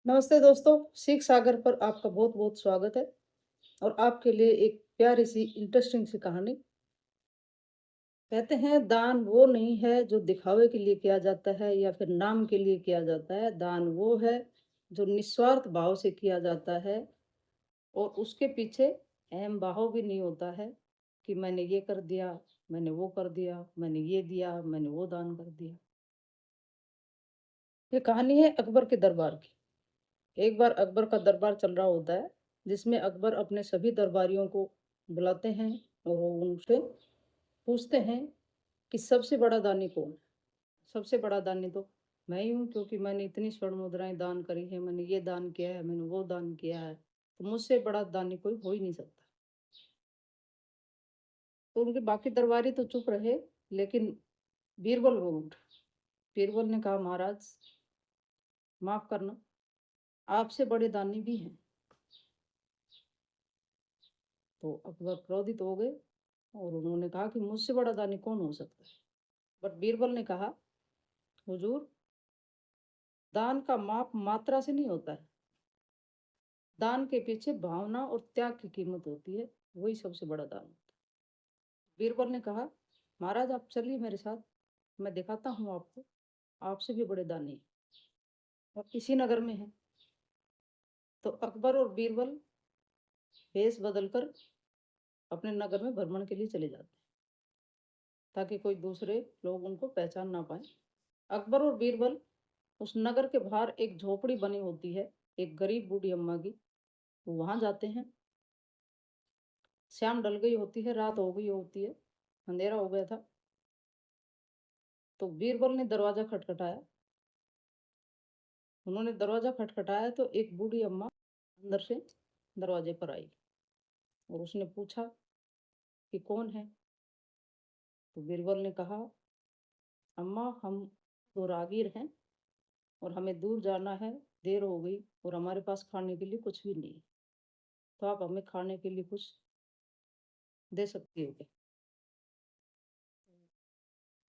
नमस्ते दोस्तों, सीख सागर पर आपका बहुत-बहुत स्वागत है और आपके लिए एक प्यारी-सी इंटरेस्टिंग सी कहानी। कहते हैं दान वो नहीं है जो दिखावे के लिए किया जाता है या फिर नाम के लिए किया जाता है। दान वो है जो निस्वार्थ भाव से किया जाता है और उसके पीछे अहम भाव भी नहीं होता है कि मैंने ये कर दिया, मैंने वो कर दिया, मैंने ये दिया, मैंने वो दान कर दिया। ये कहानी है अकबर के दरबार की। एक बार अकबर का दरबार चल रहा होता है, जिसमें अकबर अपने सभी दरबारियों को बुलाते हैं और वो उनसे पूछते हैं कि सबसे बड़ा दानी कौन है? सबसे बड़ा दानी तो मैं ही हूँ क्योंकि मैंने इतनी स्वर्ण मुद्राएँ दान करी हैं, मैंने ये दान किया है, मैंने वो दान किया है, तो मुझसे बड़ा दानी कोई हो ही नहीं सकता। तो उनके बाकी दरबारी तो चुप रहे, लेकिन बीरबल बोल उठा। बीरबल ने कहा, महाराज माफ़ करना, आपसे बड़े दानी भी हैं। तो अकबर क्रोधित हो गए और उन्होंने कहा कि मुझसे बड़ा दानी कौन हो सकता है? बट बीरबल ने कहा, हुजूर, दान का माप मात्रा से नहीं होता है। दान के पीछे भावना और त्याग की कीमत होती है, वही सबसे बड़ा दान होता है। बीरबल ने कहा, महाराज आप चलिए मेरे साथ, मैं दिखाता हूँ आपको, आपसे भी बड़े दानी हैं और इसी नगर में है। तो अकबर और बीरबल भेष बदलकर अपने नगर में भ्रमण के लिए चले जाते हैं, ताकि कोई दूसरे लोग उनको पहचान ना पाए। अकबर और बीरबल उस नगर के बाहर एक झोपड़ी बनी होती है, एक गरीब बूढ़ी अम्मा की। वो वहां जाते हैं। शाम ढल गई होती है, रात हो गई होती है, अंधेरा हो गया था। तो बीरबल ने दरवाजा खटखटाया। उन्होंने दरवाजा खटखटाया तो एक बूढ़ी अम्मा अंदर से दरवाजे पर आई और उसने पूछा कि कौन है। तो बीरबल ने कहा, अम्मा हम तो राहगीर हैं और हमें दूर जाना है, देर हो गई और हमारे पास खाने के लिए कुछ भी नहीं है, तो आप हमें खाने के लिए कुछ दे सकती हो क्या?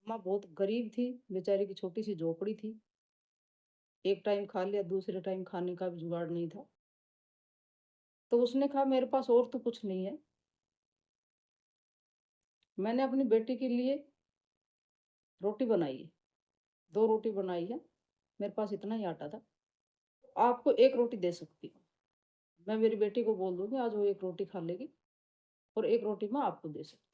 अम्मा बहुत गरीब थी, बेचारी की छोटी सी झोपड़ी थी। एक टाइम खा लिया, दूसरे टाइम खाने का भी जुगाड़ नहीं था। तो उसने कहा, मेरे पास और तो कुछ नहीं है। मैंने अपनी बेटी के लिए रोटी बनाई है, 2 रोटी बनाई है। मेरे पास इतना ही आटा था। आपको 1 रोटी दे सकती हूँ। मैं मेरी बेटी को बोल दूँगी आज वो 1 रोटी खा लेगी और 1 रोटी मैं आपको दे सकती हूँ।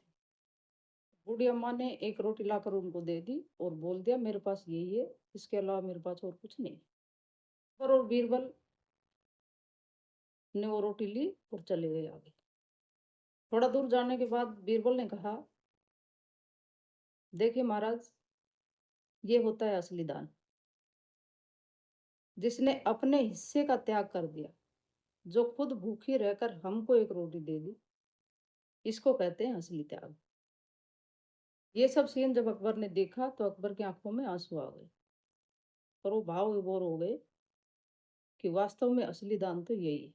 बूढ़ी अम्मा ने 1 रोटी लाकर उनको दे दी और बोल दिया, मेरे पास यही है, इसके अलावा मेरे पास और कुछ नहीं है। और बीरबल ने वो रोटी ली और चले गए आगे। थोड़ा दूर जाने के बाद बीरबल ने कहा, देखिए महाराज, ये होता है असली दान। जिसने अपने हिस्से का त्याग कर दिया, जो खुद भूखी रहकर हमको 1 रोटी दे दी, इसको कहते हैं असली त्याग। ये सब सीन जब अकबर ने देखा तो अकबर की आंखों में आंसू आ गए और वो भाव विभोर हो गए कि वास्तव में असली दान तो यही है।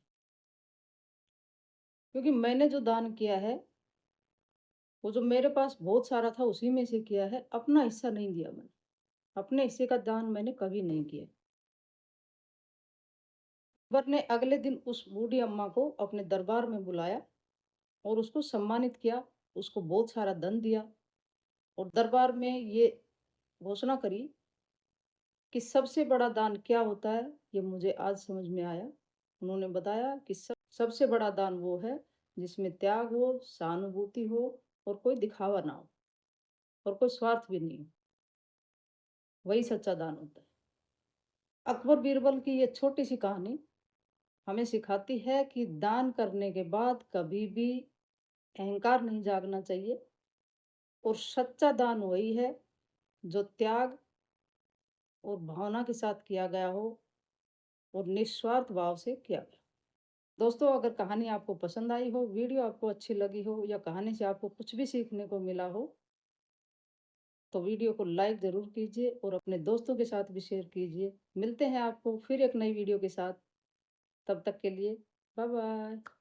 क्योंकि मैंने जो दान किया है, वो जो मेरे पास बहुत सारा था उसी में से किया है, अपना हिस्सा नहीं दिया मैंने। अपने हिस्से का दान मैंने कभी नहीं किया। अकबर ने अगले दिन उस बूढ़ी अम्मा को अपने दरबार में बुलाया और उसको सम्मानित किया, उसको बहुत सारा धन दिया और दरबार में ये घोषणा करी कि सबसे बड़ा दान क्या होता है, ये मुझे आज समझ में आया। उन्होंने बताया कि सबसे बड़ा दान वो है जिसमें त्याग हो, सहानुभूति हो और कोई दिखावा ना हो और कोई स्वार्थ भी नहीं हो। वही सच्चा दान होता है। अकबर बीरबल की ये छोटी सी कहानी हमें सिखाती है कि दान करने के बाद कभी भी अहंकार नहीं जागना चाहिए और सच्चा दान वही है जो त्याग और भावना के साथ किया गया हो और निस्वार्थ भाव से किया गया। दोस्तों, अगर कहानी आपको पसंद आई हो, वीडियो आपको अच्छी लगी हो या कहानी से आपको कुछ भी सीखने को मिला हो, तो वीडियो को लाइक ज़रूर कीजिए और अपने दोस्तों के साथ भी शेयर कीजिए। मिलते हैं आपको फिर एक नई वीडियो के साथ। तब तक के लिए बाय बाय।